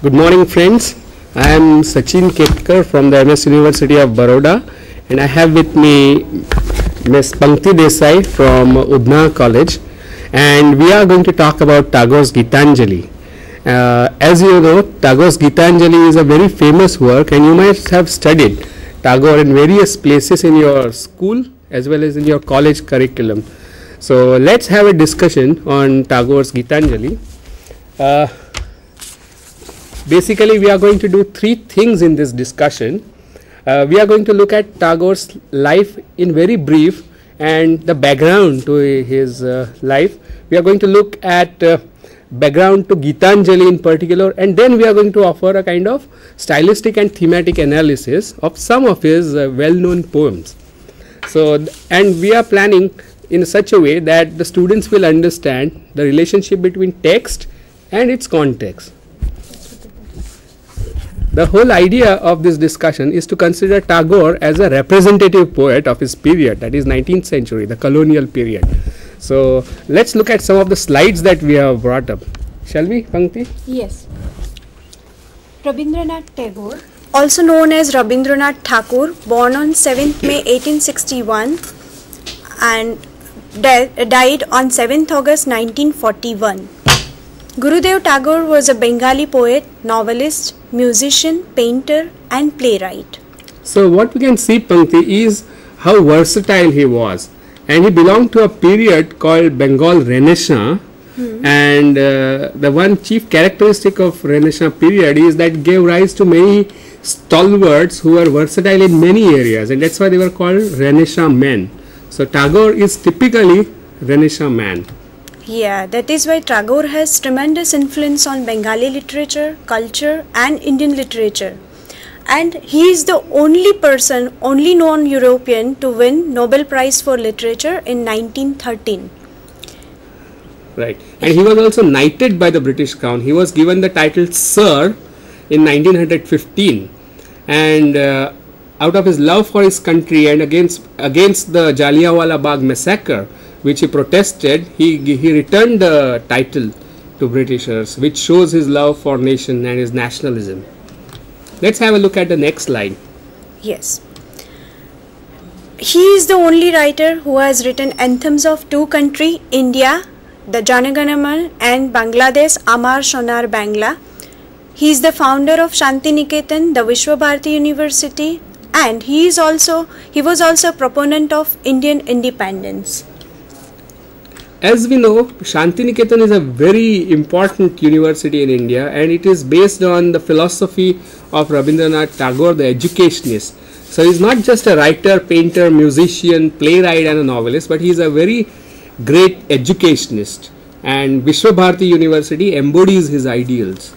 Good morning, friends. I am Sachin Ketkar from the MS University of Baroda, and I have with me Ms. Pankti Desai from Udna College, and we are going to talk about Tagore's Gitanjali. As you know, Tagore's Gitanjali is a very famous work, and you might have studied Tagore in various places in your school as well as in your college curriculum. So let's have a discussion on Tagore's Gitanjali. Basically, we are going to do three things in this discussion. We are going to look at Tagore's life in very brief and the background to his life. We are going to look at background to Gitanjali in particular, and then we are going to offer a kind of stylistic and thematic analysis of some of his well-known poems. So, and we are planning in such a way that the students will understand the relationship between text and its context. The whole idea of this discussion is to consider Tagore as a representative poet of his period, that is 19th century, the colonial period. So let's look at some of the slides that we have brought up. Shall we, Pankti? Yes. Rabindranath Tagore, also known as Rabindranath Thakur, born on 7th May 1861 and died on 7th August 1941. Gurudev Tagore was a Bengali poet, novelist, musician, painter and playwright. So what we can see, Pankti, is how versatile he was, and he belonged to a period called Bengal Renaissance. And the one chief characteristic of Renaissance period is that it gave rise to many stalwarts who were versatile in many areas, and that's why they were called Renaissance men. So Tagore is typically Renaissance man. Yeah, that is why Tagore has tremendous influence on Bengali literature, culture and Indian literature. And he is the only person, only non-European to win Nobel Prize for Literature in 1913. Right. And he was also knighted by the British Crown. He was given the title Sir in 1915. And out of his love for his country and against the Jallianwala Bagh massacre, which he protested, he returned the title to Britishers, which shows his love for nation and his nationalism. Let's have a look at the next slide. Yes. He is the only writer who has written anthems of two countries, India, the Jana Gana Man, and Bangladesh, Amar Sonar Bangla. He is the founder of Shanti Niketan, the Vishwa Bharati University, and he was also a proponent of Indian independence. As we know, Shanti Niketan is a very important university in India, and it is based on the philosophy of Rabindranath Tagore, the educationist. So he is not just a writer, painter, musician, playwright and a novelist, but he is a very great educationist, and Vishwa Bharati University embodies his ideals.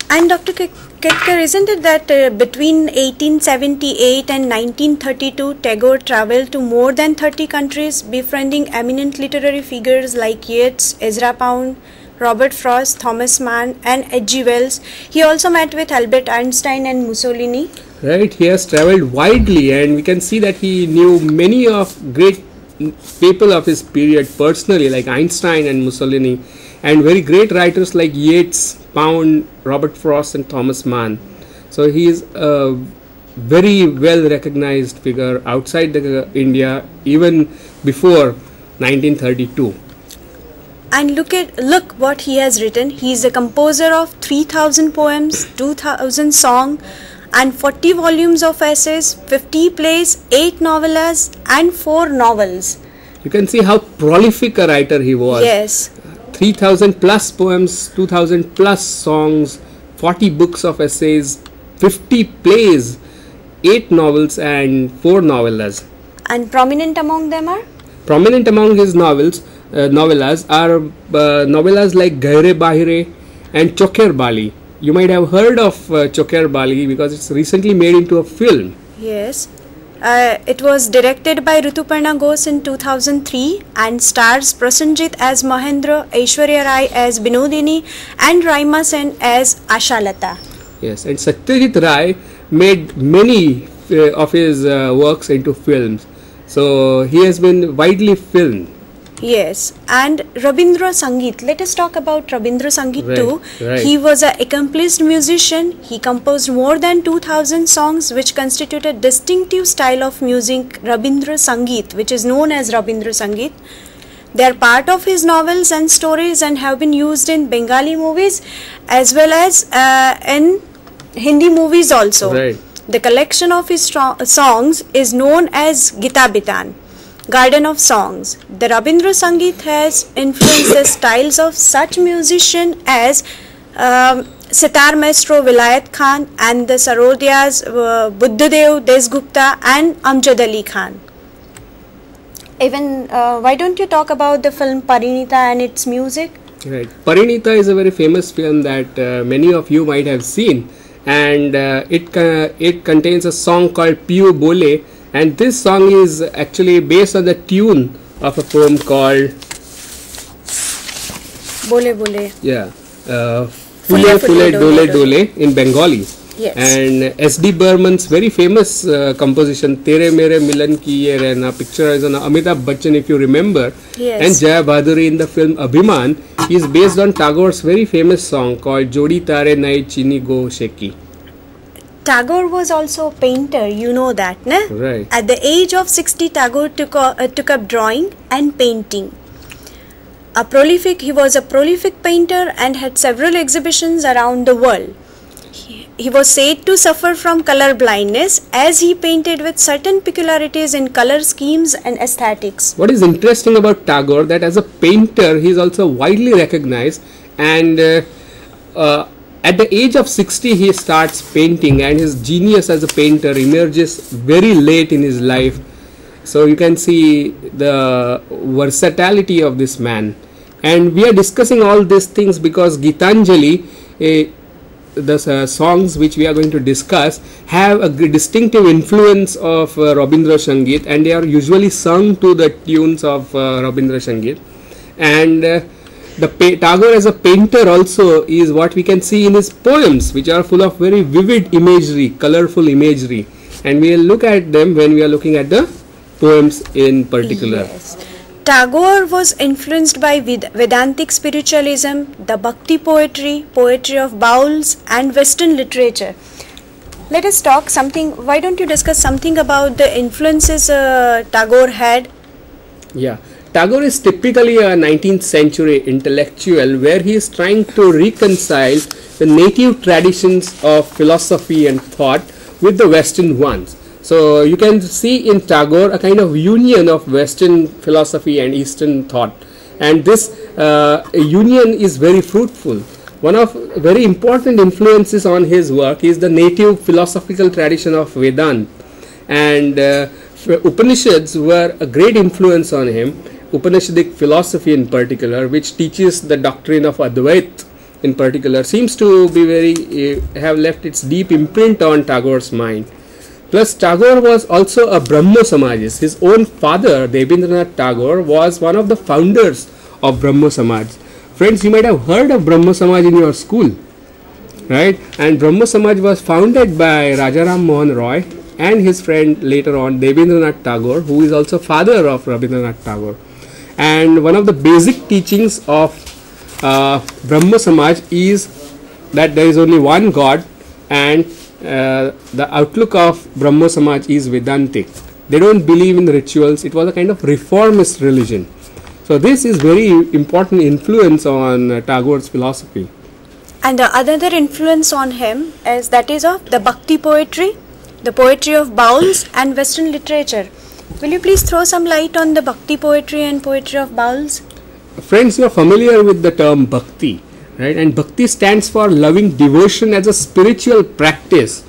And Dr. Ketkar, isn't it that between 1878 and 1932, Tagore travelled to more than 30 countries, befriending eminent literary figures like Yeats, EZRA, Robert Frost, Thomas Mann and H.G. Wells. He also met with Albert Einstein and Mussolini. Right, he has travelled widely, and we can see that he knew many of great people of his period personally, like Einstein and Mussolini, and very great writers like Yeats, Pound, Robert Frost and Thomas Mann. So he is a very well recognized figure outside India even before 1932. And look what he has written. He is a composer of 3,000 poems, 2,000 songs and 40 volumes of essays, 50 plays, 8 novellas and 4 novels. You can see how prolific a writer he was. Yes. 3,000 plus poems, 2,000 plus songs, 40 books of essays, 50 plays, 8 novels and 4 novellas. And prominent among them are? Prominent among his novellas are novellas like Gaire Bahire and Choker Bali. You might have heard of Choker Bali because it's recently made into a film. Yes. It was directed by Rituparna Ghosh in 2003 and stars Prasenjit as Mahendra, Aishwarya Rai as Binodini and Raima Sen as Ashalata. Yes, and Satyajit Ray made many of his works into films. So he has been widely filmed. Yes, and Rabindra Sangeet. Let us talk about Rabindra Sangeet too. Right. He was an accomplished musician. He composed more than 2000 songs which constitute a distinctive style of music, Rabindra Sangeet, which is known as Rabindra Sangeet. They are part of his novels and stories and have been used in Bengali movies as well as in Hindi movies also. Right. The collection of his songs is known as Gita Bitan, Garden of Songs. The Rabindra Sangeet has influenced the styles of such musicians as Sitar Maestro Vilayat Khan and the Sarodiyas Buddhadev Desgupta and Amjad Ali Khan. Even why don't you talk about the film Parinita and its music? Right. Parinita is a very famous film that many of you might have seen, and it contains a song called Piyu Bole, and this song is actually based on the tune of a poem called Bole Bole. Yeah, Fule Fule Dole Dole in Bengali. Yes. And S.D. Burman's very famous composition Tere Mere Milan Ki Ye Rehna, picture is on Amitabh Bachchan, if you remember. Yes. And Jaya Bhaduri in the film Abhiman is based on Tagore's very famous song called Jodi Tare Nai Chini Go Sheki. Tagore was also a painter, you know that, na? Right. At the age of 60, Tagore took up drawing and painting. He was a prolific painter and had several exhibitions around the world. He was said to suffer from color blindness as he painted with certain peculiarities in color schemes and aesthetics. What is interesting about Tagore, that as a painter he is also widely recognized, and at the age of 60 he starts painting, and his genius as a painter emerges very late in his life. So you can see the versatility of this man. And we are discussing all these things because Gitanjali, the songs which we are going to discuss, have a distinctive influence of Rabindra Sangeet, and they are usually sung to the tunes of Rabindra Sangeet. And Tagore as a painter also is what we can see in his poems, which are full of very vivid imagery, colorful imagery, and we will look at them when we are looking at the poems in particular. Yes. Tagore was influenced by Vedantic spiritualism, the Bhakti poetry, poetry of bowls and Western literature. Let us talk something, why don't you discuss something about the influences Tagore had? Yeah, Tagore is typically a 19th century intellectual where he is trying to reconcile the native traditions of philosophy and thought with the Western ones. So you can see in Tagore a kind of union of Western philosophy and Eastern thought, and this union is very fruitful. One of very important influences on his work is the native philosophical tradition of Vedanta, and Upanishads were a great influence on him. Upanishadic philosophy in particular, which teaches the doctrine of Advaita in particular, seems to be have left its deep imprint on Tagore's mind. Plus, Tagore was also a Brahmo Samajist. His own father, Rabindranath Tagore, was one of the founders of Brahmo Samaj. Friends, you might have heard of Brahmo Samaj in your school, right? And Brahmo Samaj was founded by Rajaram Mohan Roy and his friend later on, Rabindranath Tagore, who is also father of Rabindranath Tagore. And one of the basic teachings of Brahmo Samaj is that there is only one God, and the outlook of Brahmo Samaj is Vedantic. They don't believe in rituals. It was a kind of reformist religion. So this is very important influence on Tagore's philosophy. And the other influence on him is that is of the Bhakti poetry, the poetry of bowls and Western literature. Will you please throw some light on the Bhakti poetry and poetry of bowls? Friends, you are familiar with the term Bhakti, right? And Bhakti stands for loving devotion as a spiritual practice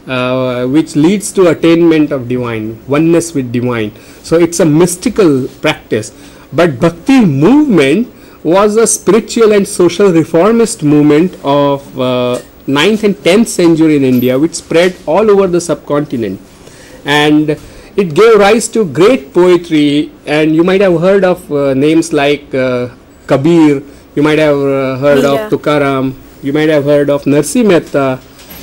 which leads to attainment of divine, oneness with divine. So it's a mystical practice. But Bhakti movement was a spiritual and social reformist movement of 9th and 10th century in India, which spread all over the subcontinent. And it gave rise to great poetry, and you might have heard of names like Kabir, you might have heard of Tukaram, you might have heard of Narsi Mehta,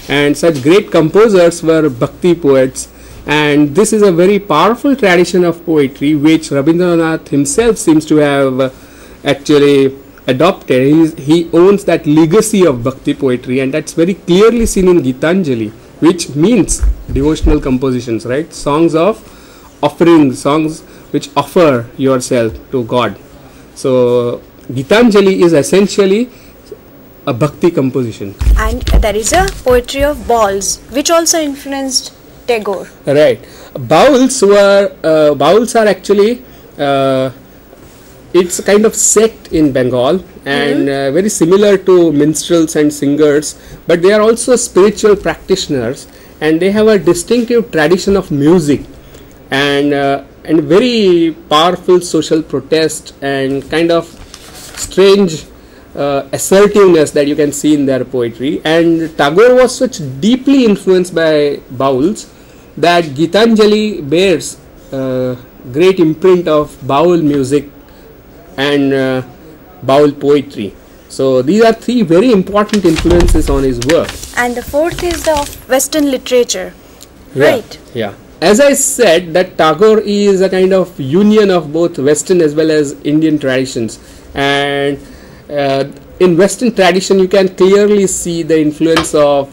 and such great composers were Bhakti poets. And this is a very powerful tradition of poetry which Rabindranath himself seems to have actually adopted. He owns that legacy of bhakti poetry, and that's very clearly seen in Gitanjali, which means devotional compositions, right? Songs of offering, songs which offer yourself to God. So Gitanjali is essentially a bhakti composition. And there is a poetry of bawls which also influenced Tagore. Right. Bawls are actually it's a kind of sect in Bengal, and very similar to minstrels and singers, but they are also spiritual practitioners, and they have a distinctive tradition of music and very powerful social protest and kind of strange assertiveness that you can see in their poetry. And Tagore was such deeply influenced by bawls that Gitanjali bears great imprint of bawl music and bawl poetry. So these are three very important influences on his work. And the fourth is the Western literature, right? Yeah. As I said, that Tagore is a kind of union of both Western as well as Indian traditions, and in Western tradition you can clearly see the influence of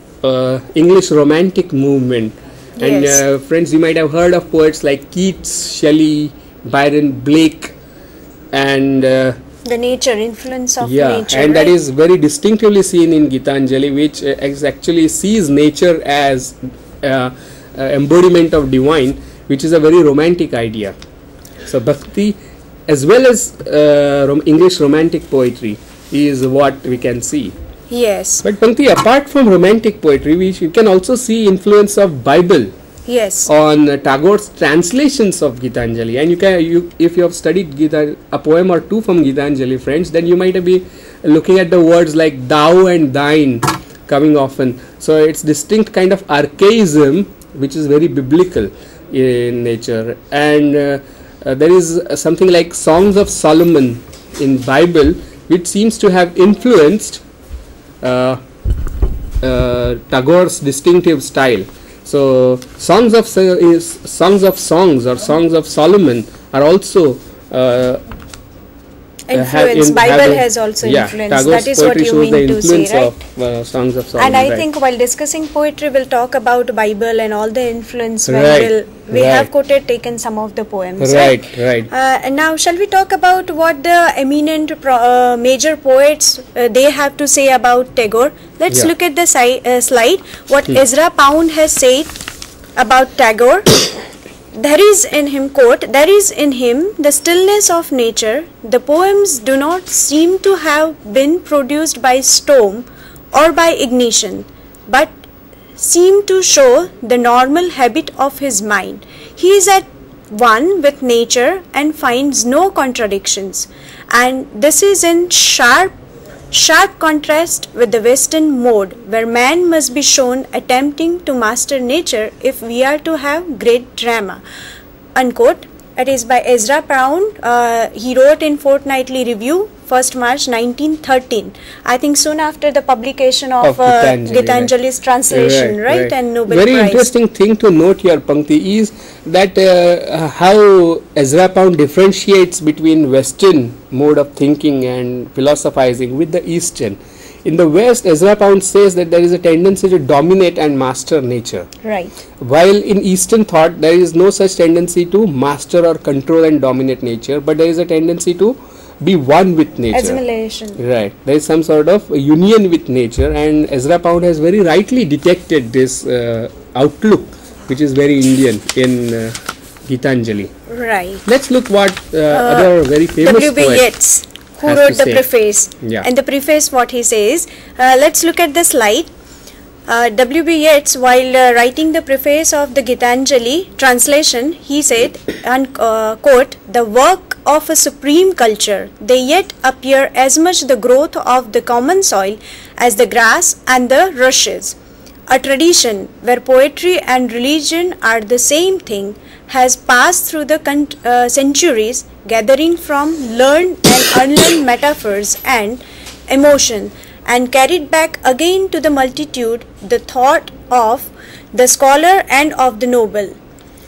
English Romantic movement. Yes. And friends, you might have heard of poets like Keats, Shelley, Byron, Blake, and the nature, influence of nature. And that is very distinctively seen in Gitanjali, which actually sees nature as embodiment of divine, which is a very romantic idea. So bhakti as well as English Romantic poetry is what we can see. Yes. But Pankti, apart from romantic poetry, you can also see influence of Bible. Yes. On Tagore's translations of Gitanjali, and if you have studied a poem or two from Gitanjali, friends, then you might be looking at the words like thou and thine coming often. So it's distinct kind of archaism which is very biblical in nature. And there is something like Songs of Solomon in Bible, which seems to have influenced Tagore's distinctive style. So Songs of Songs or Songs of Solomon are also influence. Bible has also influence. Tagore's that is what you mean to say, right? Of Songs of Solomon. And I think while discussing poetry, we'll talk about Bible and all the influence. Right. We have taken some of the poems. Right. And now, shall we talk about what the eminent major poets they have to say about Tagore? Let's look at the slide. What Ezra Pound has said about Tagore. There is in him, quote, there is in him the stillness of nature. The poems do not seem to have been produced by storm or by ignition, but seem to show the normal habit of his mind. He is at one with nature and finds no contradictions, and this is in sharp contrast with the Western mode, where man must be shown attempting to master nature if we are to have great drama. Unquote. It is by Ezra Pound. He wrote in Fortnightly Review, 1st March 1913. I think soon after the publication of Gitanjali's translation, right? And Nobel Very Prize. Interesting thing to note here, Pankti, is that how Ezra Pound differentiates between Western mode of thinking and philosophizing with the Eastern. In the West, Ezra Pound says that there is a tendency to dominate and master nature. Right. While in Eastern thought, there is no such tendency to master or control and dominate nature, but there is a tendency to be one with nature. Assimilation. Right. There is some sort of union with nature, and Ezra Pound has very rightly detected this outlook, which is very Indian in Gitanjali. Right. Let's look what other very famous W.B. Yeats, who wrote the preface. And the preface, what he says, let's look at the slide. W.B. Yeats, while writing the preface of the Gitanjali translation, he said, quote, the work of a supreme culture, they yet appear as much the growth of the common soil as the grass and the rushes. A tradition where poetry and religion are the same thing has passed through the centuries, gathering from learned and unlearned metaphors and emotion, and carried back again to the multitude the thought of the scholar and of the noble.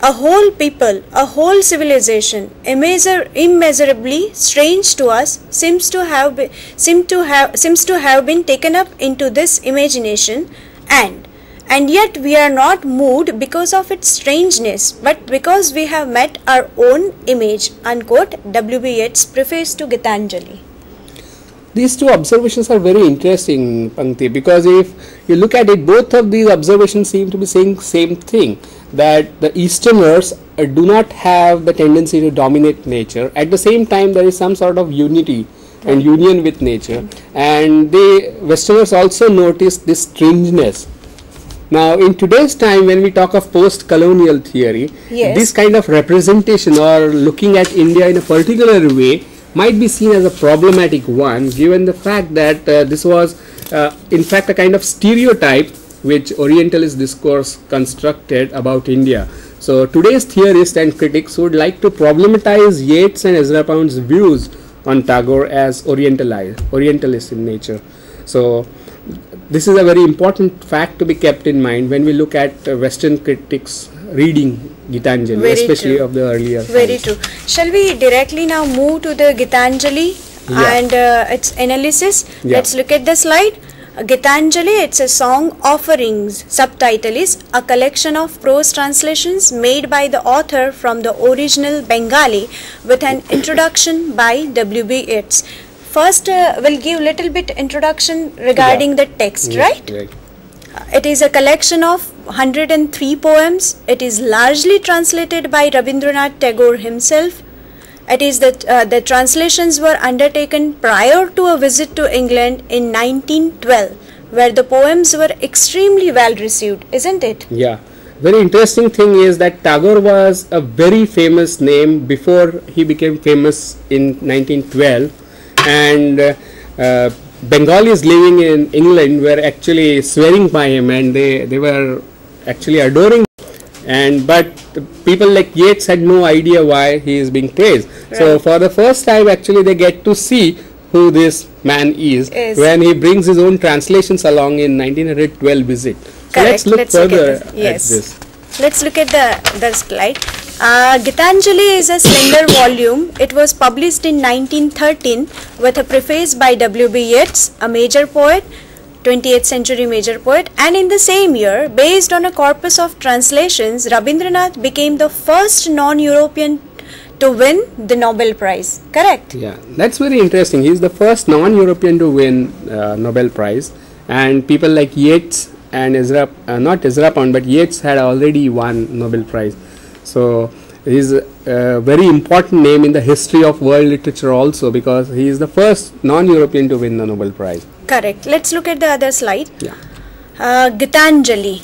a whole people, a whole civilization, immeasurably strange to us, seems to have been taken up into this imagination, and yet we are not moved because of its strangeness, but because we have met our own image. Unquote. W.B. Yeats, Preface to Gitanjali. These two observations are very interesting, Pankti, because if you look at it, both of these observations seem to be saying same thing, that the Easterners do not have the tendency to dominate nature. At the same time, there is some sort of unity and union with nature, and the Westerners also notice this strangeness. Now, in today's time, when we talk of post-colonial theory, this kind of representation or looking at India in a particular way might be seen as a problematic one, given the fact that this was in fact a kind of stereotype which Orientalist discourse constructed about India. So today's theorists and critics would like to problematize Yeats and Ezra Pound's views on Tagore as Orientalist in nature. So this is a very important fact to be kept in mind when we look at Western critics reading Gitanjali, especially of the earlier Very times. true. Shall we directly now move to the Gitanjali and its analysis? Let's look at the slide. Gitanjali, it's a song offerings. Subtitle is a collection of prose translations made by the author from the original Bengali with an introduction by W.B. Yeats. First, we'll give little bit introduction regarding the text, right? It is a collection of 103 poems. It is largely translated by Rabindranath Tagore himself. It is that the translations were undertaken prior to a visit to England in 1912, where the poems were extremely well received, isn't it? Yeah. Very interesting thing is that Tagore was a very famous name before he became famous in 1912, and Bengalis living in England were actually swearing by him, and they were actually adoring him. But people like Yeats had no idea why he is being praised. So for the first time actually they get to see who this man is when he brings his own translations along in 1912 visit. So let's look further at this. Let's look at the slide. Gitanjali is a slender volume. It was published in 1913 with a preface by W.B. Yeats, a major poet, 20th century major poet, and in the same year, based on a corpus of translations, Rabindranath became the first non-European to win the Nobel Prize. Correct? Yeah, that's very interesting. He is the first non-European to win Nobel Prize, and people like Yeats and not Ezra Pound, but Yeats had already won Nobel Prize. So he is a very important name in the history of world literature also, because he is the first non-European to win the Nobel Prize. Correct. Let's look at the other slide. Gitanjali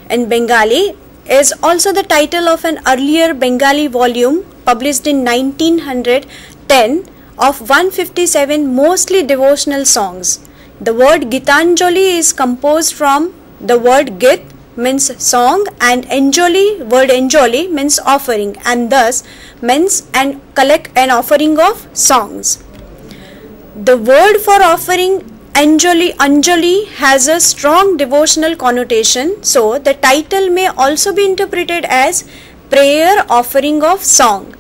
in Bengali is also the title of an earlier Bengali volume published in 1910 of 157 mostly devotional songs. The word Gitanjali is composed from the word Git, means song, and word Anjali means offering, and thus means and collect an offering of songs. The word for offering Anjali has a strong devotional connotation, so the title may also be interpreted as prayer offering of song.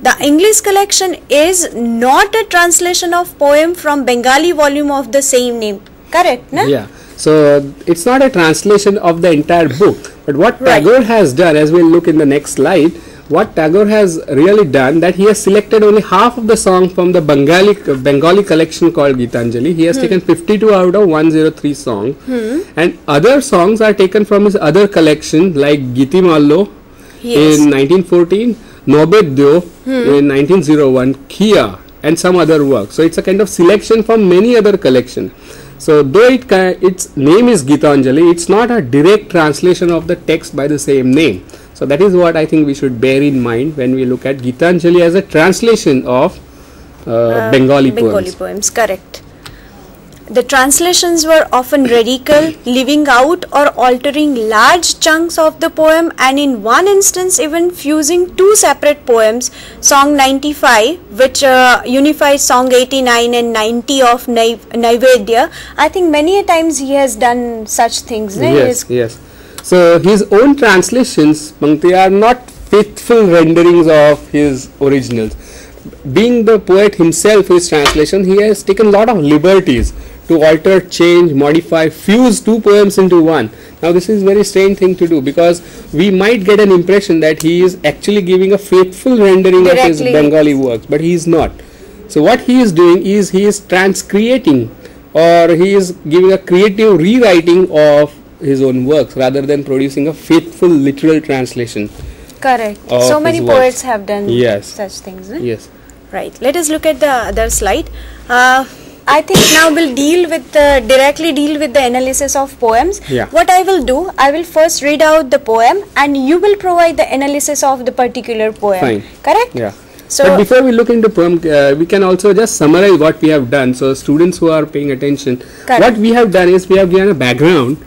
The English collection is not a translation of poem from Bengali volume of the same name. Correct, na? Yeah. So it's not a translation of the entire book, but what Tagore has done, as we'll look in the next slide, what Tagore has really done, that he has selected only half of the song from the Bengali collection called Gitanjali. He has taken 52 out of 103 songs, and other songs are taken from his other collection like Giti Mallo in 1914, Nobedyo in 1901, Kia, and some other works. So it's a kind of selection from many other collections. So though its name is Gitanjali, it's not a direct translation of the text by the same name. So that is what I think we should bear in mind when we look at Gitanjali as a translation of Bengali poems. Correct. The translations were often radical, leaving out or altering large chunks of the poem, and in one instance even fusing two separate poems, Song 95, which unifies Song 89 and 90 of Naivedya. I think many a times he has done such things. Yes. So his own translations, Pankti, are not faithful renderings of his originals. Being the poet himself, his translation, he has taken a lot of liberties to alter, change, modify, fuse two poems into one. Now this is a very strange thing to do, because we might get an impression that he is actually giving a faithful rendering Directly. of his Bengali works, but he is not. So what he is doing is he is transcreating, or he is giving a creative rewriting of his own works rather than producing a faithful literal translation. Correct. Of So many his poets works. have done Yes. such things. Yes. Right. Let us look at the other slide. I think now we'll directly deal with the analysis of poems. Yeah. What I will do, I will first read out the poem and you will provide the analysis of the particular poem. Fine. Correct? Yeah. So But before we look into poem, we can also just summarize what we have done. So students who are paying attention, Correct. what we have done is we have given a background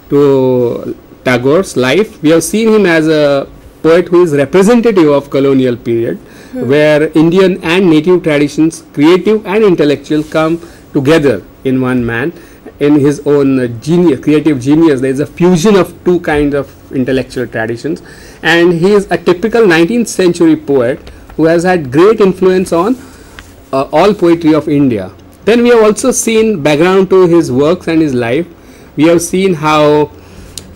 to Tagore's life. We have seen him as a poet who is representative of colonial period, where Indian and native traditions, creative and intellectual, come together in one man. In his own genius, creative genius, there is a fusion of two kinds of intellectual traditions, and he is a typical 19th century poet who has had great influence on all poetry of India. Then we have also seen background to his works and his life. We have seen how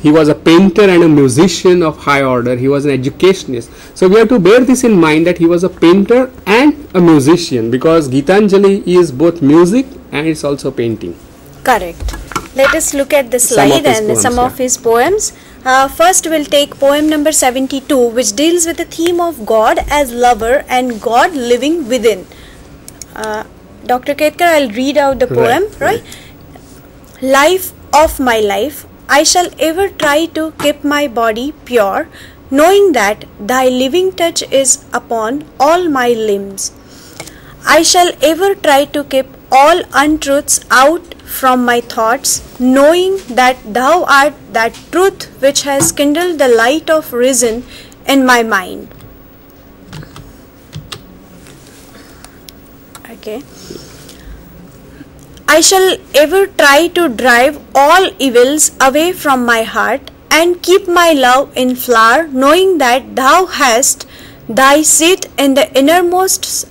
he was a painter and a musician of high order. He was an educationist. So we have to bear this in mind, that he was a painter and a musician, because Gitanjali is both music and it's also painting. correct. Let us look at the Some of slide his and poems, some of yeah. his poems. First we'll take poem number 72, which deals with the theme of God as lover and God living within. Dr. Ketkar, I'll read out the poem, right? Life of my life, I shall ever try to keep my body pure, knowing that thy living touch is upon all my limbs. I shall ever try to keep all untruths out from my thoughts, knowing that thou art that truth which has kindled the light of reason in my mind. Okay. I shall ever try to drive all evils away from my heart and keep my love in flower, knowing that thou hast thy seat in the innermost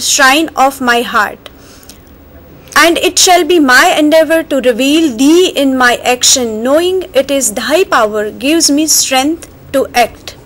shrine of my heart. And it shall be my endeavor to reveal thee in my action, knowing it is thy power gives me strength to act.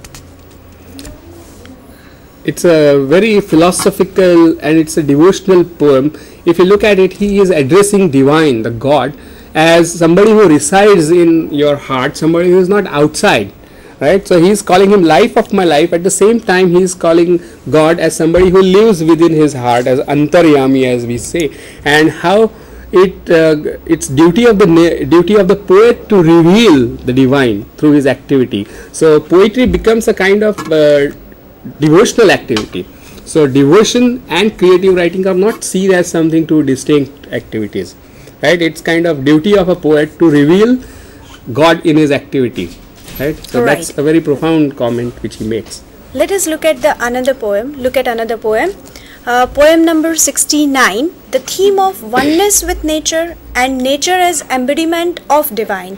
It's a very philosophical and it's a devotional poem. If you look at it, he is addressing divine, the God, as somebody who resides in your heart, somebody who is not outside, right? So he is calling him life of my life. At the same time, he is calling God as somebody who lives within his heart, as antaryami, as we say, and how it's duty of the poet to reveal the divine through his activity. So poetry becomes a kind of devotional activity. So devotion and creative writing are not seen as something two distinct activities, right? It's kind of duty of a poet to reveal God in his activity, right? So Right. that's a very profound comment which he makes. Let us look at another poem. Poem number 69, the theme of oneness with nature and nature as embodiment of divine.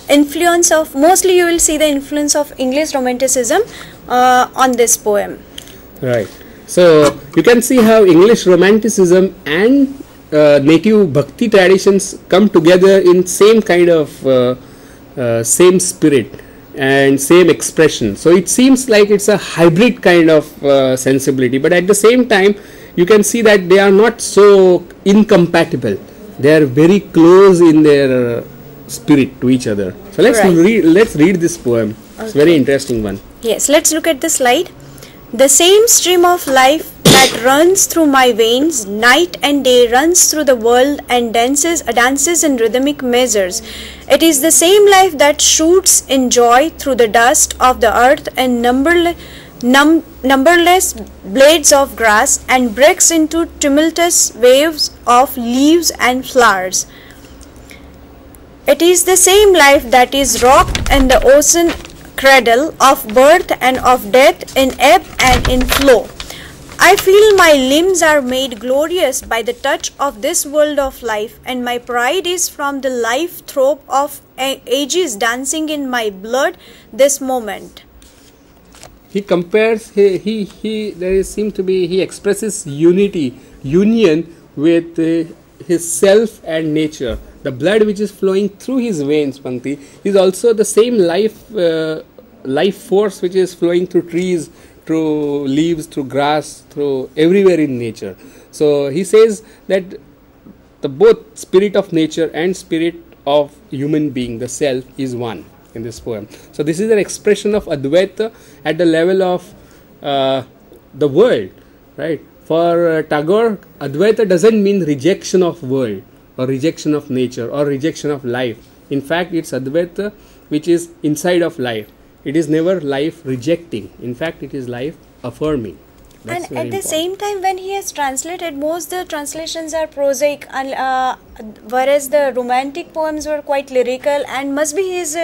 Influence of, mostly you will see the influence of English Romanticism on this poem. Right. So you can see how English Romanticism and native Bhakti traditions come together in same kind of same spirit and same expression. So it seems like it's a hybrid kind of sensibility, but at the same time you can see that they are not so incompatible. They are very close in their spirit to each other. So let's read this poem. It's a very interesting one. Yes, let's look at the slide. The same stream of life that runs through my veins, night and day, runs through the world and dances in rhythmic measures. It is the same life that shoots in joy through the dust of the earth and numberless blades of grass, and breaks into tumultuous waves of leaves and flowers. It is the same life that is rocked in the ocean cradle of birth and of death, in ebb and in flow. I feel my limbs are made glorious by the touch of this world of life, and my pride is from the life throb of ages dancing in my blood this moment. He compares, he expresses union with his self and nature. The blood which is flowing through his veins, Pankti, is also the same life force which is flowing through trees, through leaves, through grass, through everywhere in nature. So he says that the both spirit of nature and spirit of human being, the self, is one in this poem. So this is an expression of Advaita at the level of the world, right? For Tagore, Advaita doesn't mean rejection of world or rejection of nature or rejection of life. In fact, it's Advaita which is inside of life. It is never life rejecting. In fact, it is life affirming. That's and at the same time, when he has translated, most the translations are prosaic, whereas the romantic poems were quite lyrical, and must be his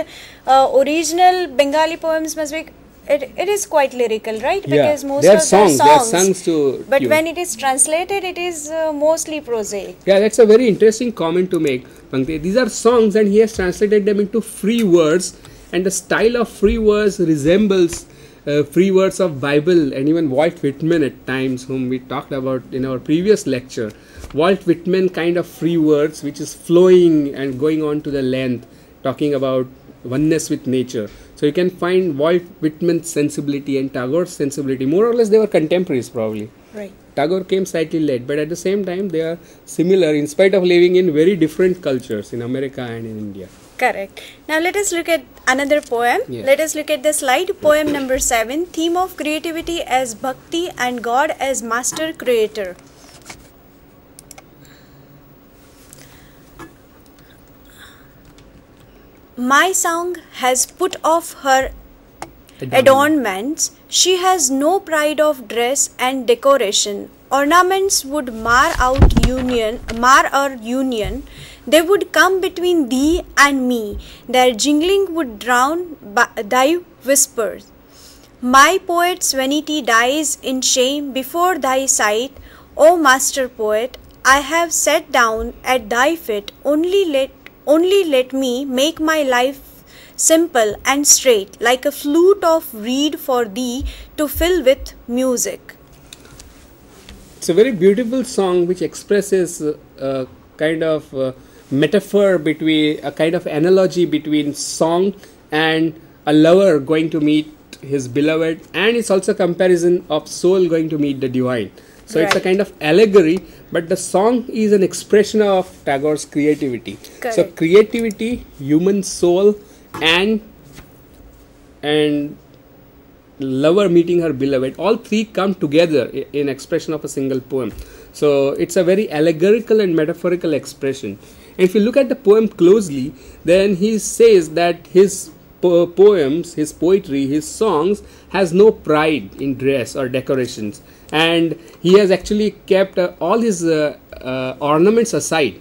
original Bengali poems must be. It is quite lyrical, right? Yeah, because most they are of songs. the They are songs to but tune. when it is translated, it is mostly prosaic. Yeah, that's a very interesting comment to make, Pankti. These are songs, and he has translated them into free words, and the style of free words resembles free words of Bible, and even Walt Whitman at times, whom we talked about in our previous lecture. Walt Whitman kind of free words which is flowing and going on to the length, talking about oneness with nature. So you can find Walt Whitman's sensibility and Tagore's sensibility. More or less they were contemporaries probably. Right. Tagore came slightly late, but at the same time they are similar in spite of living in very different cultures in America and in India. Correct. Now let us look at another poem. Yeah. Let us look at the slide. Poem number 7. Theme of creativity as Bhakti and God as Master Creator. My song has put off her adornments. She has no pride of dress and decoration. Ornaments would mar our union. They would come between thee and me. Their jingling would drown thy whispers. My poet's vanity dies in shame before thy sight. O master poet, I have sat down at thy feet. Only let me make my life simple and straight, like a flute of reed for thee to fill with music. It's a very beautiful song which expresses a kind of metaphor between, a kind of analogy between song and a lover going to meet his beloved, and it's also a comparison of soul going to meet the divine. So it's a kind of allegory, but the song is an expression of Tagore's creativity. Correct. So creativity, human soul, and lover meeting her beloved, all three come together in expression of a single poem. So it's a very allegorical and metaphorical expression. And if you look at the poem closely, then he says that his poems, his poetry, his songs has no pride in dress or decorations, and he has actually kept all his ornaments aside.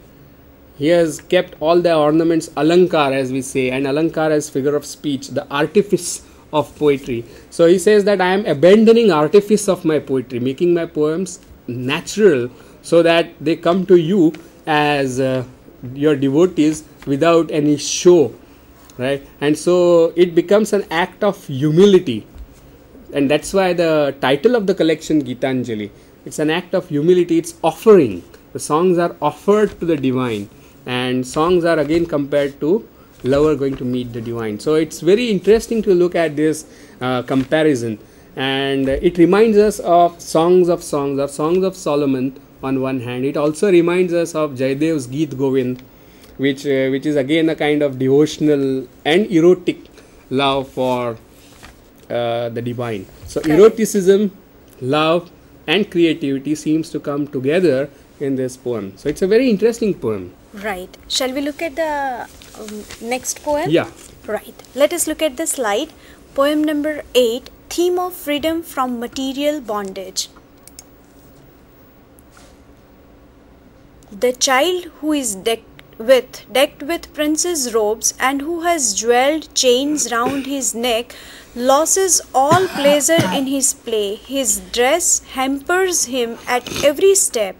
He has kept all the ornaments, alankar as we say, and alankar as figure of speech, the artifice of poetry. So he says that I am abandoning artifice of my poetry, making my poems natural so that they come to you as your devotees without any show, right? And so it becomes an act of humility, and that's why the title of the collection, Gitanjali, it's an act of humility. It's offering. The songs are offered to the divine, and songs are again compared to lover going to meet the divine. So it's very interesting to look at this comparison, and it reminds us of songs of songs or songs of Solomon on one hand. It also reminds us of Jayadev's Geet Govind, which is again a kind of devotional and erotic love for the divine. So eroticism, love and creativity seems to come together in this poem. So it's a very interesting poem. Right. Shall we look at the next poem? Yeah. Right. Let us look at the slide. Poem number 8. Theme of freedom from material bondage. The child who is decked with prince's robes, and who has jewelled chains round his neck, loses all pleasure in his play. His dress hampers him at every step.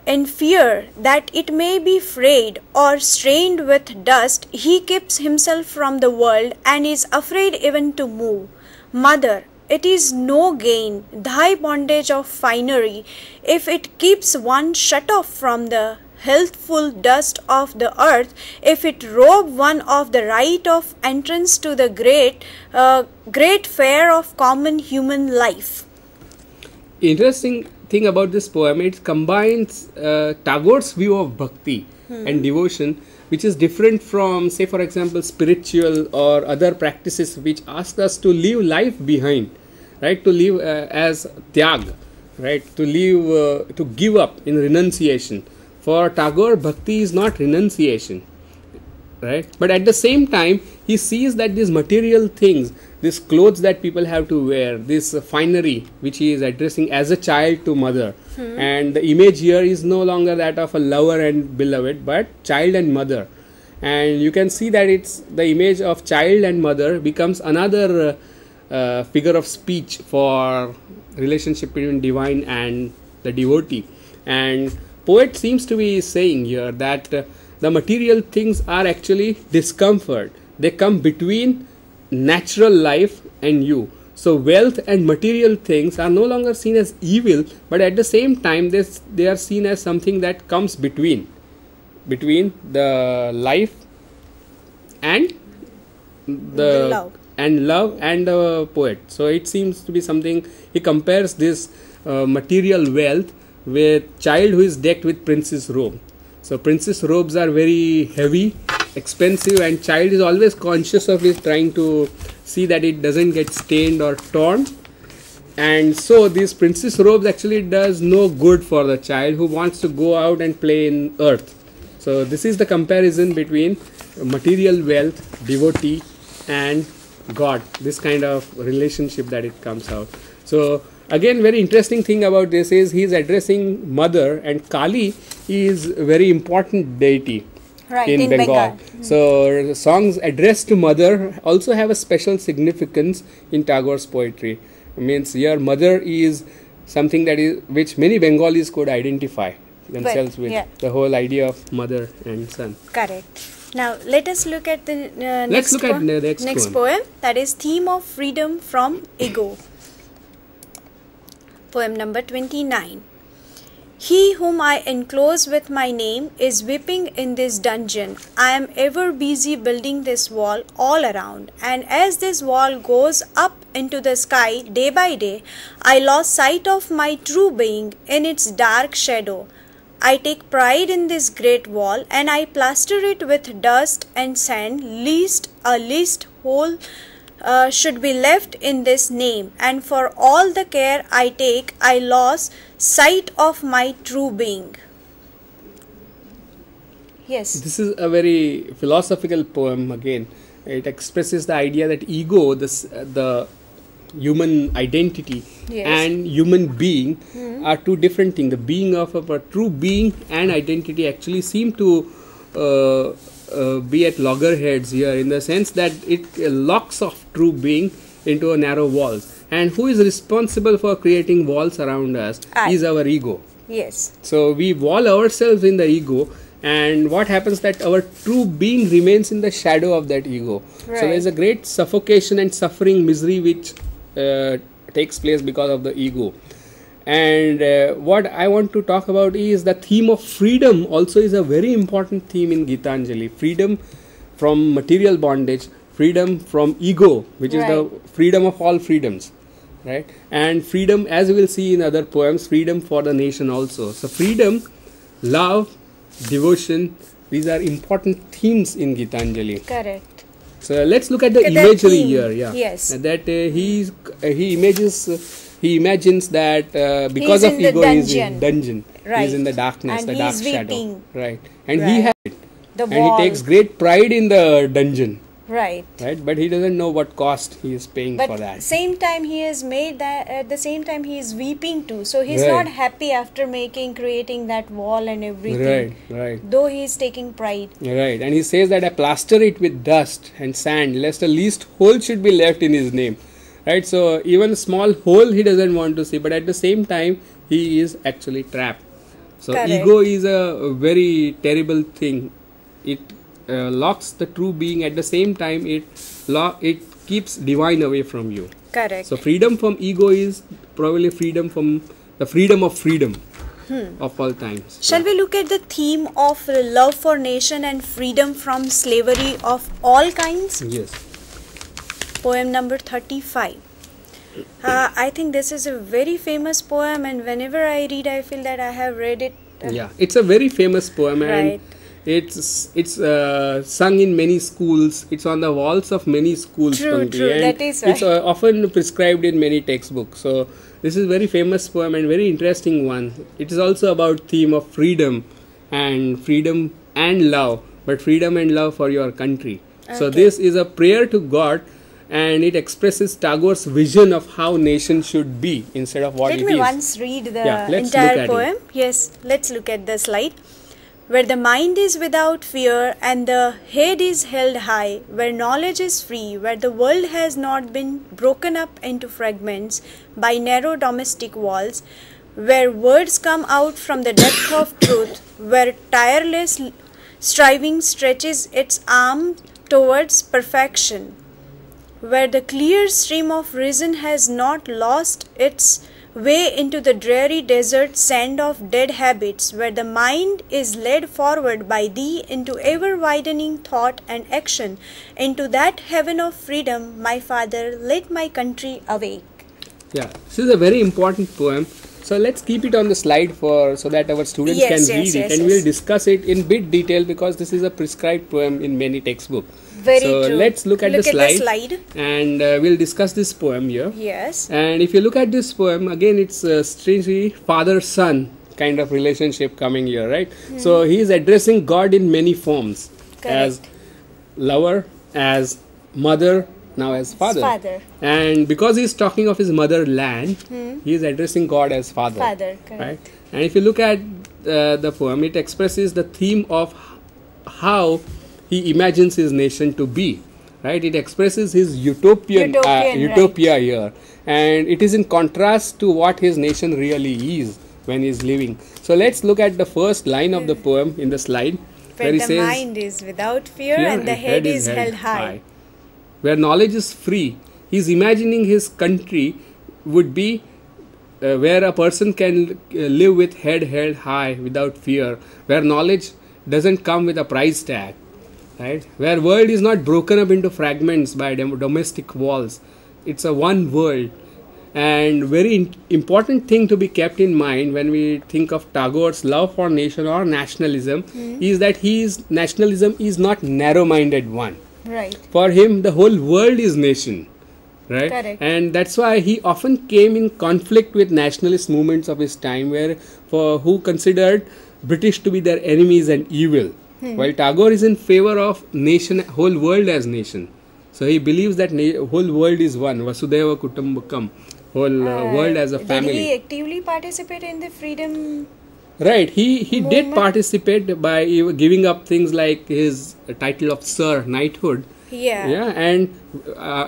In fear that it may be frayed or stained with dust, he keeps himself from the world and is afraid even to move. Mother, it is no gain, thy bondage of finery, if it keeps one shut off from the healthful dust of the earth, if it rob one of the right of entrance to the great fair of common human life. Interesting thing about this poem, it combines Tagore's view of bhakti and devotion, which is different from, say for example, spiritual or other practices which ask us to leave life behind, right? To live as tyag, right? To live, to give up in renunciation. For Tagore, bhakti is not renunciation, right? But at the same time, he sees that these material things, these clothes that people have to wear, this finery which he is addressing as a child to mother, and the image here is no longer that of a lover and beloved, but child and mother. And you can see that it's the image of child and mother becomes another figure of speech for relationship between divine and the devotee. And poet seems to be saying here that the material things are actually discomfort. They come between natural life and you. So wealth and material things are no longer seen as evil, but at the same time they are seen as something that comes between the life and the love and the poet. So it seems to be something, he compares this material wealth with child who is decked with princess robe. So princess robes are very heavy, expensive, and child is always conscious of it, trying to see that it doesn't get stained or torn. And so these princess robes actually does no good for the child who wants to go out and play in earth. So this is the comparison between material wealth, devotee, and God, this kind of relationship that it comes out. So again, very interesting thing about this is he is addressing mother, and Kali is a very important deity in Bengal. So songs addressed to mother also have a special significance in Tagore's poetry. It means your mother is something that is which many Bengalis could identify themselves with, the whole idea of mother and son. Correct. Now let us look at the next poem, that is Theme of Freedom from Ego. Poem number 29. He whom I enclose with my name is weeping in this dungeon. I am ever busy building this wall all around, and as this wall goes up into the sky day by day, I lost sight of my true being in its dark shadow. I take pride in this great wall, and I plaster it with dust and sand, lest a least hole should be left in this name, and for all the care I take, I lost sight of my true being. Yes. This is a very philosophical poem again. It expresses the idea that ego, the human identity, and human being are two different things. The being of a true being and identity actually seem to be at loggerheads here, in the sense that it locks off true being into a narrow walls. And who is responsible for creating walls around us is our ego. Yes. So we wall ourselves in the ego, and what happens that our true being remains in the shadow of that ego. So there is a great suffocation and suffering, misery which takes place because of the ego. And what I want to talk about is the theme of freedom also is a very important theme in Gitanjali. Freedom from material bondage, freedom from ego, which is the freedom of all freedoms, right? And freedom, as we will see in other poems, freedom for the nation also. So freedom, love, devotion, these are important themes in Gitanjali. Correct. So let's look at the imagery here. Yes. That he imagines that because of ego he is in dungeon, he is in the darkness, the dark shadow, and he has it, and he takes great pride in the dungeon, Right. Right, but he doesn't know what cost he is paying But for that. same time he has made that, at the same time he is weeping too. So he's Right. not happy after creating that wall and everything. Right. Though he is taking pride. Right, and he says that I plaster it with dust and sand, lest the least hole should be left in his name. Right, so even a small hole he doesn't want to see, but at the same time he is actually trapped. So Correct. ego is a very terrible thing. It locks the true being. At the same time, it keeps divine away from you. Correct. So freedom from ego is probably freedom from the freedom of freedom of all times. Shall we look at the theme of love for nation and freedom from slavery of all kinds? Yes. Poem number 35. I think this is a very famous poem, and whenever I read, I feel that I have read it. Yeah, it's a very famous poem, and Right. it's sung in many schools. It's on the walls of many schools. True, Pankti, true, and that is it's right. often prescribed in many textbooks. So this is very famous poem and very interesting one. It is also about theme of freedom and love, but freedom and love for your country. So Okay. this is a prayer to God, and it expresses Tagore's vision of how nation should be instead of what Let it me is. once read the Yeah, let's look entire at poem. Yes, let's look at the slide. Where the mind is without fear and the head is held high, where knowledge is free, where the world has not been broken up into fragments by narrow domestic walls, where words come out from the depth of truth, where tireless striving stretches its arm towards perfection, where the clear stream of reason has not lost its way into the dreary desert sand of dead habits, where the mind is led forward by thee into ever widening thought and action, into that heaven of freedom, my father, let my country awake. Yeah, this is a very important poem. So let's keep it on the slide so that our students Yes, can yes, read it, yes, and yes. we'll discuss it in bit detail because this is a prescribed poem in many textbooks. Very so true. let's look at the slide, slide. and we'll discuss this poem here. Yes. And if you look at this poem again, it's strangely father-son kind of relationship coming here, right? So he is addressing God in many forms, as lover, as mother, now as father. Father. And because he is talking of his motherland, he is addressing God as father. Father, correct. Right? And if you look at the poem, it expresses the theme of how he imagines his nation to be. Right? It expresses his utopia here, and it is in contrast to what his nation really is when he is living. So let's look at the first line of the poem in the slide, Where he the says, mind is without fear and the head is held high. Where knowledge is free, he is imagining his country would be where a person can live with head held high without fear, where knowledge doesn't come with a price tag, right? Where world is not broken up into fragments by domestic walls. It's a one world. And very important thing to be kept in mind when we think of Tagore's love for nation or nationalism is that nationalism is not narrow-minded one. Right. For him, the whole world is nation, right? Correct. And that's why he often came in conflict with nationalist movements of his time, who considered British to be their enemies and evil. While Tagore is in favor of nation, whole world as nation. So he believes that whole world is one, Vasudhaiva Kutumbakam, whole world as a family. Did he actively participate in the freedom? Right, he did participate by giving up things like his title of Sir, knighthood. Yeah. And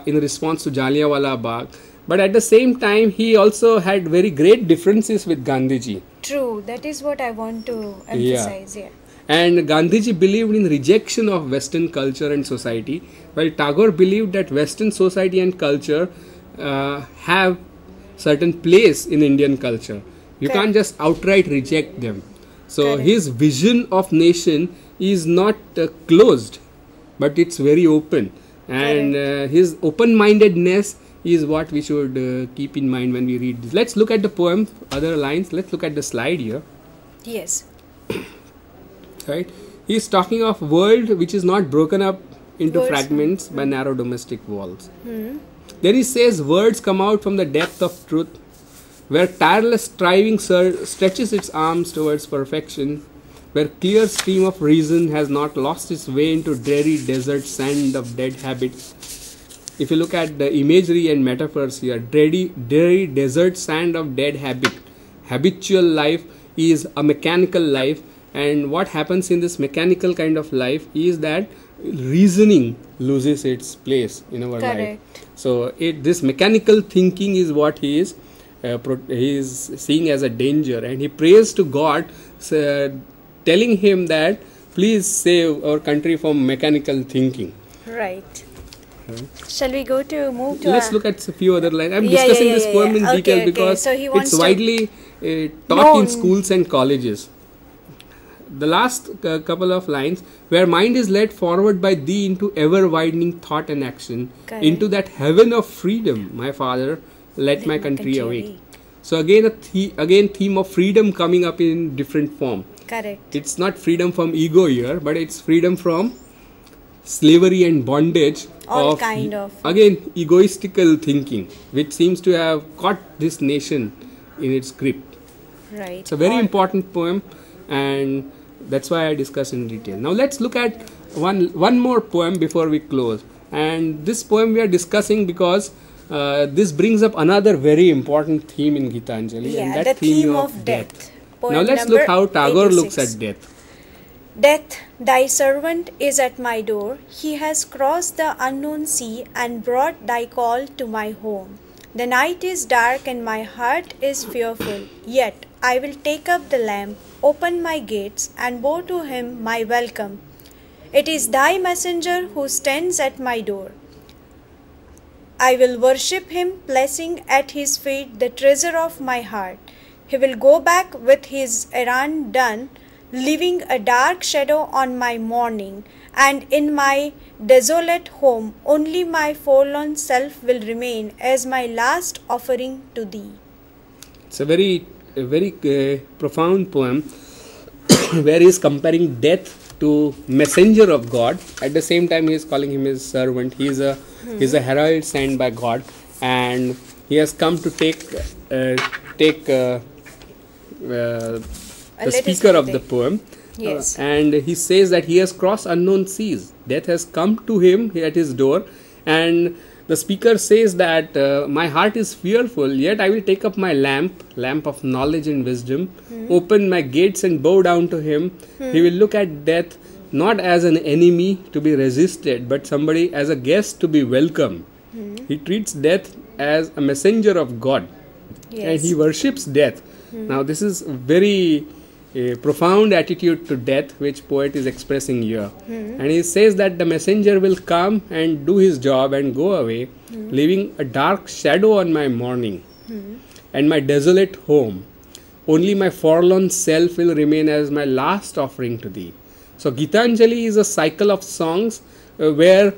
in response to Jallianwala Bagh. But at the same time, he also had very great differences with Gandhiji. True, that is what I want to emphasize. Yeah. And Gandhiji believed in rejection of Western culture and society, while Tagore believed that Western society and culture have certain place in Indian culture. You can't just outright reject them. So his vision of nation is not closed, but it's very open. And his open-mindedness is what we should keep in mind when we read this. Let's look at the poem, other lines. Let's look at the slide here. Yes. Right? He is talking of world which is not broken up into fragments by narrow domestic walls. Then he says words come out from the depth of truth, where tireless striving stretches its arms towards perfection, where clear stream of reason has not lost its way into dreary desert sand of dead habit. If you look at the imagery and metaphors here, dreary desert sand of dead habit. Habitual life is a mechanical life, and what happens in this mechanical kind of life is that reasoning loses its place in our life. So this mechanical thinking is what he is seeing as a danger, and he prays to God, telling him that please save our country from mechanical thinking. Right. Shall we go to move to? Let's look at a few other lines. I'm discussing this poem in detail because so it's widely taught in schools and colleges. The last couple of lines, where mind is led forward by thee into ever widening thought and action, into that heaven of freedom, my father, let my country awake. So again theme of freedom coming up in different form. Correct. It's not freedom from ego here, but it's freedom from slavery and bondage all kind of again egoistical thinking, which seems to have caught this nation in its grip. Right. It's a very important poem, and that's why I discuss in detail. Now let's look at one more poem before we close. And this poem we are discussing because this brings up another very important theme in Gitanjali, and that the theme of death. Now let's look how Tagore looks at death. Death, thy servant is at my door. He has crossed the unknown sea and brought thy call to my home. The night is dark and my heart is fearful. Yet I will take up the lamp, open my gates, and bow to him my welcome. It is thy messenger who stands at my door. I will worship him, placing at his feet the treasure of my heart. He will go back with his errand done, leaving a dark shadow on my mourning, and in my desolate home only my forlorn self will remain as my last offering to thee. It's a very profound poem where he is comparing death to messenger of God. At the same time, he is calling him his servant. He is a herald sent by God, and he has come to take the speaker of the poem. Yes. And he says that he has crossed unknown seas. Death has come to him at his door, and the speaker says that my heart is fearful, yet I will take up my lamp of knowledge and wisdom, open my gates and bow down to him. He will look at death not as an enemy to be resisted, but somebody as a guest to be welcomed. He treats death as a messenger of God, and he worships death. Now this is very profound attitude to death which poet is expressing here, and he says that the messenger will come and do his job and go away, leaving a dark shadow on my mourning and my desolate home. Only my forlorn self will remain as my last offering to thee. So Gitanjali is a cycle of songs where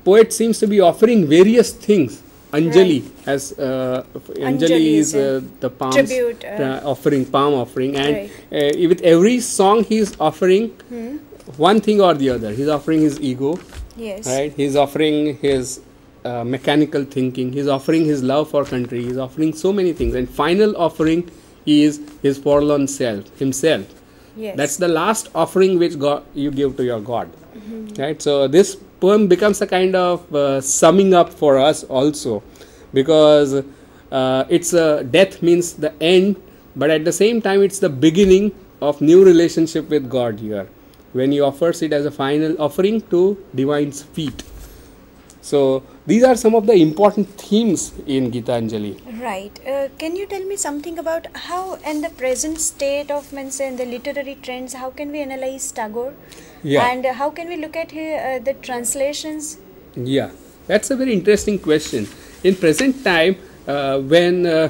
poet seems to be offering various things. Anjali has Anjali is the palm offering, and with every song he is offering one thing or the other. He is offering his ego, right? He is offering his mechanical thinking. He is offering his love for country. He is offering so many things, and final offering is his forlorn self, himself. That's the last offering which you give to your God, right? So this poem becomes a kind of summing up for us also, because it's death means the end, but at the same time it's the beginning of new relationship with God here, when he offers it as a final offering to divine's feet. So these are some of the important themes in Gitanjali. Right. Can you tell me something about how in the present state of the literary trends, how can we analyze Tagore? And how can we look at the translations? Yeah, that's a very interesting question. In present time, when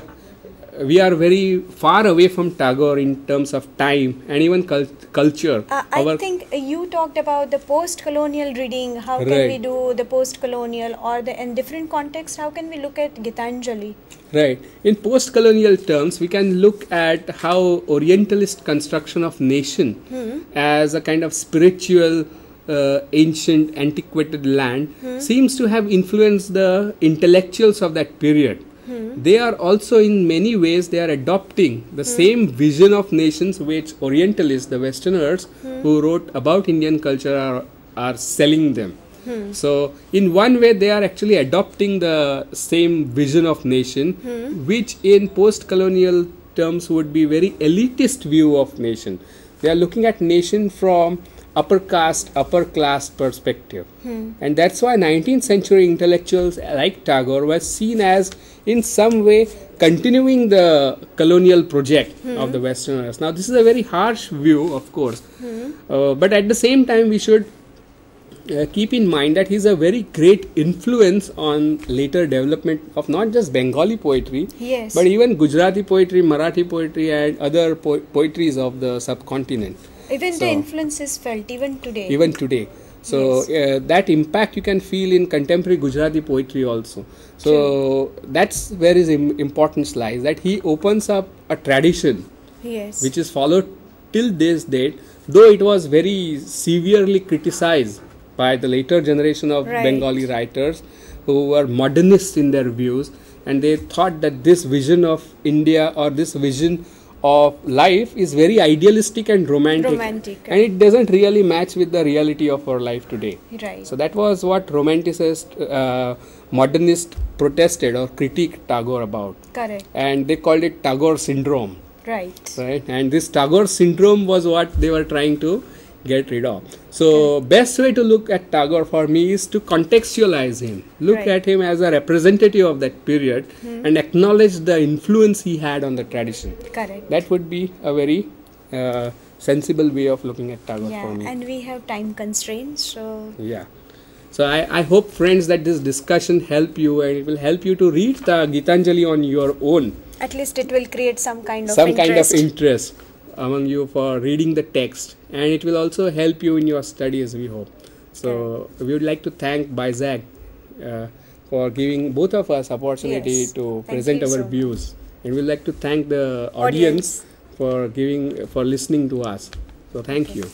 we are very far away from Tagore in terms of time and even culture. I think you talked about the post-colonial reading. How can we do the post-colonial, or in different contexts, how can we look at Gitanjali? Right. In post-colonial terms, we can look at how Orientalist construction of nation as a kind of spiritual, ancient, antiquated land seems to have influenced the intellectuals of that period. they are also in many ways they are adopting the same vision of nations which Orientalists, the Westerners who wrote about Indian culture are selling them. So in one way they are actually adopting the same vision of nation, which in post-colonial terms would be very elitist view of nation. They are looking at nation from upper caste, upper class perspective. And that's why 19th century intellectuals like Tagore were seen as in some way continuing the colonial project of the Westerners. Now this is a very harsh view, of course, but at the same time we should keep in mind that he's a very great influence on later development of not just Bengali poetry, but even Gujarati poetry, Marathi poetry and other poetries of the subcontinent. Even the influence is felt even today. Even today. So that impact you can feel in contemporary Gujarati poetry also. So that's where his importance lies, that he opens up a tradition which is followed till this date, though it was very severely criticized by the later generation of Bengali writers who were modernists in their views, and they thought that this vision of India or this vision of life is very idealistic and romantic, and it doesn't really match with the reality of our life today. So that was what romanticist, modernist protested or critiqued Tagore about. And they called it Tagore syndrome. And this Tagore syndrome was what they were trying to get rid of. So best way to look at Tagore for me is to contextualize him, look at him as a representative of that period and acknowledge the influence he had on the tradition. That would be a very sensible way of looking at Tagore for me. And we have time constraints, so so I hope, friends, that this discussion help you, and it will help you to read the Gitanjali on your own. At least it will create some kind of interest among you for reading the text, and it will also help you in your studies, we hope. So we would like to thank Baizag for giving both of us opportunity to present our views, and we would like to thank the audience for listening to us. So thank you.